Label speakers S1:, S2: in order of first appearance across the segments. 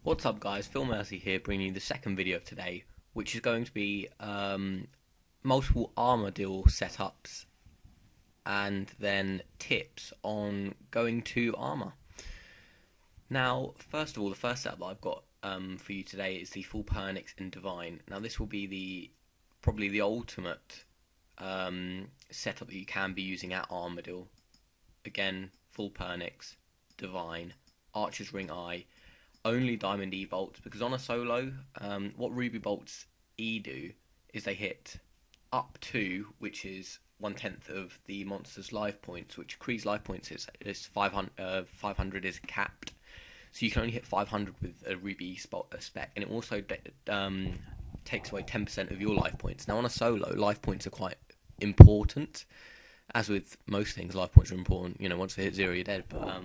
S1: What's up guys, FeelMercy here bringing you the second video of today, which is going to be multiple Armadil setups and then tips on going to armor. Now, first of all, the first setup that I've got for you today is the full Pernix and Divine. Now this will be probably the ultimate setup that you can be using at Armadil. Again, full Pernix, Divine, Archer's Ring Eye, only Diamond E bolts, because on a solo, what Ruby bolts E do is they hit up to, which is 1/10 of the monster's life points, which Kree's life points is 500. 500 is capped, so you can only hit 500 with a Ruby spec, and it also takes away 10% of your life points. Now on a solo, life points are quite important. As with most things, life points are important. You know, once they hit 0, you're dead. But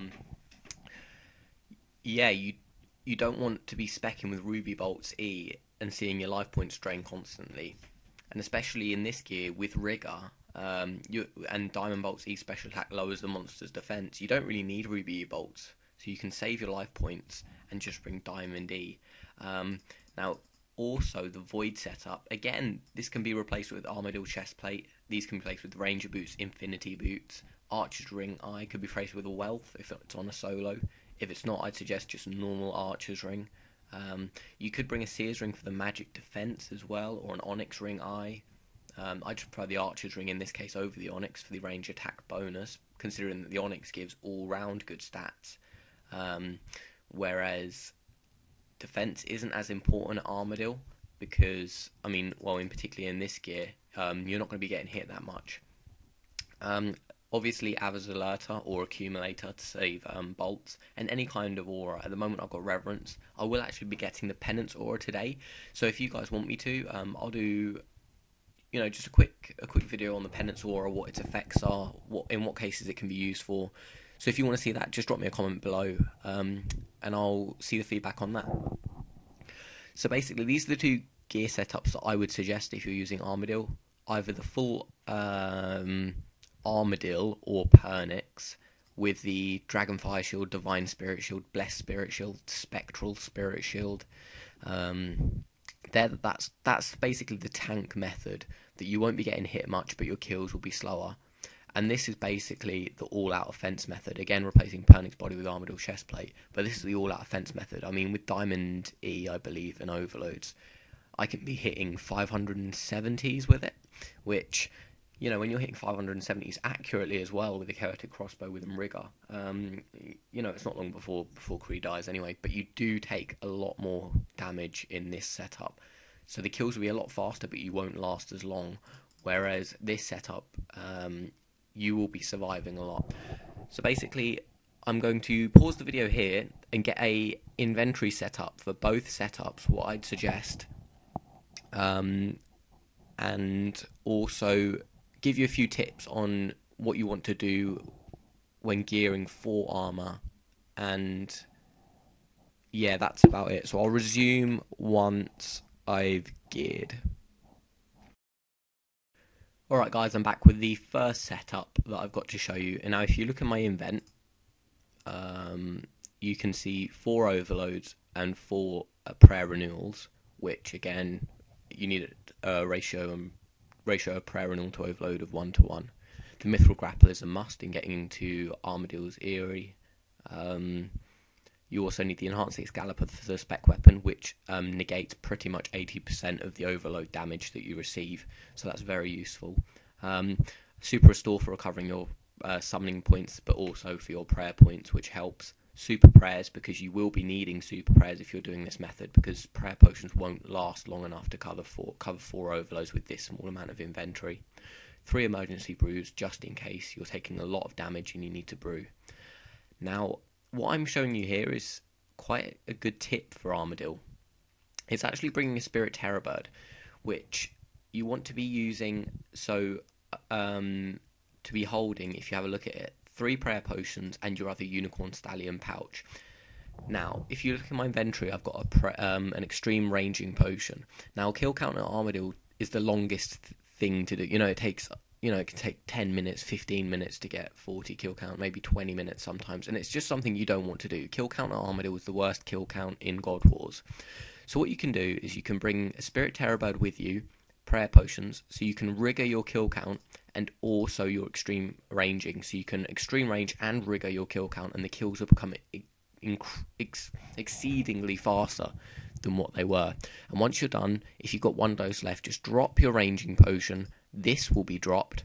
S1: yeah, you don't want to be specking with Ruby bolts E and seeing your life points drain constantly, and especially in this gear with Rigger and Diamond bolts E special attack lowers the monster's defense. You don't really need Ruby E bolts, so you can save your life points and just bring Diamond E. Now also the Void setup, again, this can be replaced with Armadil chestplate. These can be replaced with Ranger boots, Infinity boots, Archer's Ring Eye could be replaced with a Wealth if it's on a solo. If it's not, I'd suggest just normal Archer's Ring. You could bring a Seer's Ring for the magic defense as well, or an Onyx Ring Eye. I just prefer the Archer's Ring in this case over the Onyx for the range attack bonus, considering that the Onyx gives all-round good stats, whereas defense isn't as important at Armadil, because, I mean, well, particularly in this gear, you're not going to be getting hit that much. Obviously, Ava's Alerter or Accumulator to save bolts, and any kind of aura. At the moment, I've got Reverence. I will actually be getting the Penance aura today, so if you guys want me to, I'll do, you know, just a quick video on the Penance aura, what its effects are, in what cases it can be used for. So if you want to see that, just drop me a comment below, and I'll see the feedback on that. So basically, these are the two gear setups that I would suggest if you're using Armadil, either the full Armadil or Pernix with the Dragonfire Shield, Divine Spirit Shield, Blessed Spirit Shield, Spectral Spirit Shield. That's basically the tank method, that you won't be getting hit much but your kills will be slower. And this is basically the all-out offense method, again replacing Pernix body with Armadil chestplate, but this is the all-out offense method. I mean, with Diamond E, I believe, and Overloads, I can be hitting 570s with it, which, you know, when you're hitting 570s accurately as well with a chaotic crossbow with Rigger, you know, it's not long before Kree dies anyway, but you do take a lot more damage in this setup. So the kills will be a lot faster, but you won't last as long, whereas this setup, you will be surviving a lot. So basically, I'm going to pause the video here and get a inventory setup for both setups, what I'd suggest, and also give you a few tips on what you want to do when gearing for armor, and yeah, that's about it. So I'll resume once I've geared. Alright guys, I'm back with the first setup that I've got to show you. And now if you look at my invent, you can see 4 overloads and 4 prayer renewals, which again, you need a ratio of prayer renewal to overload of 1:1. The Mithril Grapple is a must in getting to Armadil's Eerie. You also need the Enhanced Excalibur for the spec weapon, which negates pretty much 80% of the overload damage that you receive, so that's very useful. Super Restore for recovering your summoning points, but also for your prayer points, which helps. Super Prayers, because you will be needing Super Prayers if you're doing this method, because prayer potions won't last long enough to cover 4 overloads with this small amount of inventory. 3 emergency brews, just in case you're taking a lot of damage and you need to brew. Now, what I'm showing you here is quite a good tip for Armadil. It's actually bringing a Spirit Terrorbird, which you want to be using, so to be holding, if you have a look at it, 3 prayer potions and your other Unicorn Stallion pouch. Now, if you look at my inventory, I've got an extreme ranging potion. Now, kill count at Armadil is the longest thing to do. You know, it takes you know, it can take 10 minutes, 15 minutes to get 40 kill count, maybe 20 minutes sometimes, and it's just something you don't want to do. Kill count at Armadil is the worst kill count in God Wars. So what you can do is you can bring a Spirit Terror Bird with you, prayer potions, so you can rigger your kill count and also your extreme ranging, so you can extreme range and rigger your kill count, and the kills will become exceedingly faster than what they were. And once you're done, if you've got one dose left, just drop your ranging potion. This will be dropped,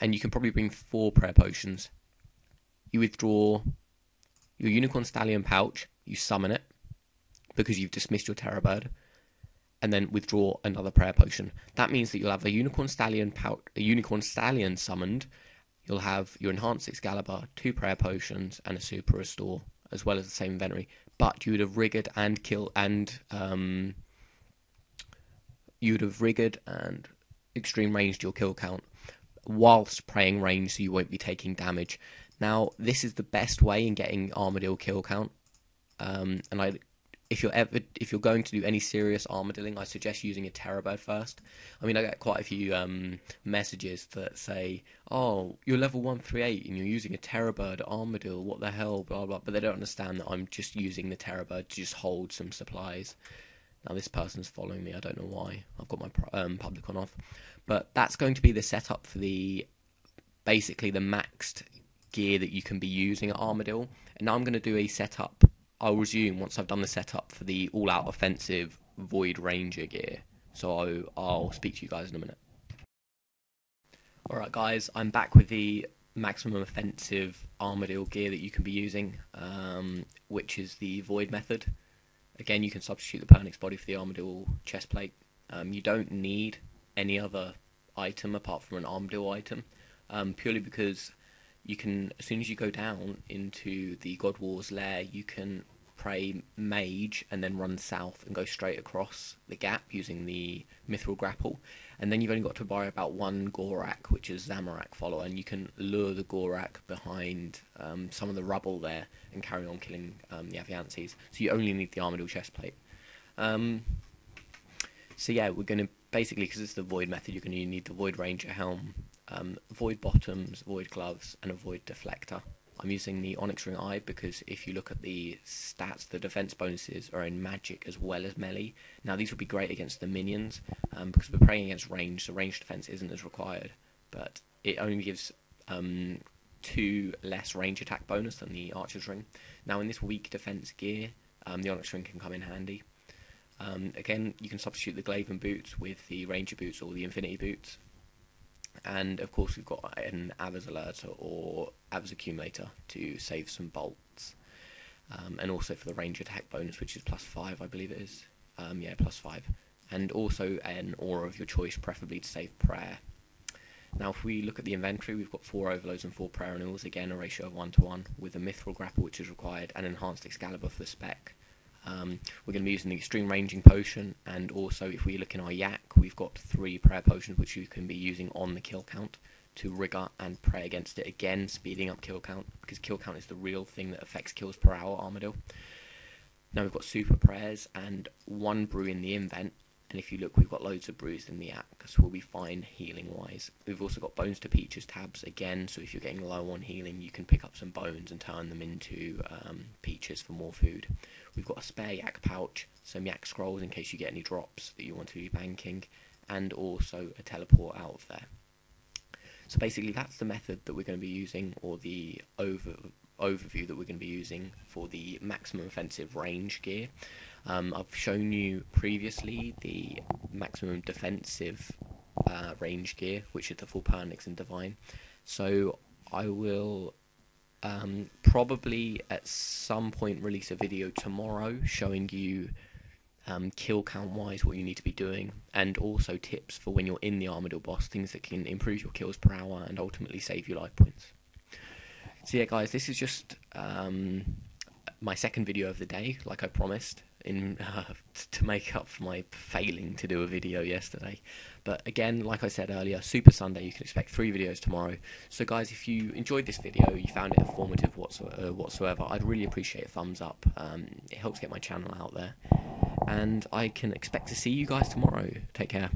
S1: and you can probably bring 4 prayer potions. You withdraw your Unicorn Stallion pouch, you summon it because you've dismissed your Terror Bird, and then withdraw another prayer potion. That means that you'll have a Unicorn Stallion summoned. You'll have your Enhanced Excalibur, 2 prayer potions, and a Super Restore, as well as the same inventory. But you would have riggered and extreme ranged your kill count whilst praying range, so you won't be taking damage. Now, this is the best way in getting Armadil kill count. If you're going to do any serious Armadiling, I suggest using a Terror Bird first. I mean, I get quite a few messages that say, "Oh, you're level 138 and you're using a Terror Bird Armadil. What the hell?" Blah blah. But they don't understand that I'm just using the Terror Bird to just hold some supplies. Now this person's following me. I don't know why. I've got my public on off. But that's going to be the setup for basically the maxed gear that you can be using at Armadil. And now I'm going to do a setup. I'll resume once I've done the setup for the all-out offensive Void Ranger gear. So I'll speak to you guys in a minute. Alright guys, I'm back with the maximum offensive Armadil gear that you can be using, which is the Void method. Again, you can substitute the Pernix body for the Armadil chestplate. You don't need any other item apart from an Armadil item, purely because you can, as soon as you go down into the God Wars lair, you can pray mage and then run south and go straight across the gap using the Mithril Grapple. And then you've only got to buy about 1 Gorak, which is Zamorak follower, and you can lure the Gorak behind some of the rubble there and carry on killing the Aviances. So you only need the Armadil chestplate. So yeah, we're going to basically, because it's the Void method, you're going to need the Void Ranger helm, Void bottoms, Void gloves, and a Void Deflector. I'm using the Onyx Ring Eye because if you look at the stats, the defense bonuses are in magic as well as melee. Now these would be great against the minions because we're praying against range, so range defense isn't as required, but it only gives 2 less range attack bonus than the Archer's Ring. Now in this weak defense gear, the Onyx Ring can come in handy. Again, you can substitute the Glaven boots with the Ranger boots or the Infinity boots. And of course we've got an Avers Alerter or Avers Accumulator to save some bolts. And also for the range attack bonus, which is +5, I believe it is. Yeah, +5. And also an aura of your choice, preferably to save prayer. Now if we look at the inventory, we've got 4 overloads and 4 prayer renewals, again a ratio of 1:1, with a Mithril Grapple which is required, and Enhanced Excalibur for the spec. We're going to be using the Extreme Ranging Potion, and also if we look in our yak, we've got 3 prayer potions which you can be using on the kill count to rigger and pray against it, again speeding up kill count, because kill count is the real thing that affects kills per hour Armadil. Now we've got super prayers and 1 brew in the invent, and if you look, we've got loads of brews in the yak, so we'll be fine healing wise. We've also got Bones to Peaches tabs again, so if you're getting low on healing, you can pick up some bones and turn them into peaches for more food. We've got a spare yak pouch, some yak scrolls in case you get any drops that you want to be banking, and also a teleport out of there. So basically that's the method that we're going to be using, or the overview that we're going to be using for the maximum offensive range gear. I've shown you previously the maximum defensive range gear, which is the full Pernix and Divine. So I will probably at some point release a video tomorrow showing you kill count wise what you need to be doing, and also tips for when you're in the Armadil boss, things that can improve your kills per hour and ultimately save you life points. So yeah guys, this is just my second video of the day, like I promised, to make up for my failing to do a video yesterday. But again, like I said earlier, Super Sunday, you can expect 3 videos tomorrow. So guys, if you enjoyed this video, you found it informative whatsoever, I'd really appreciate a thumbs up. It helps get my channel out there, and I can expect to see you guys tomorrow. Take care.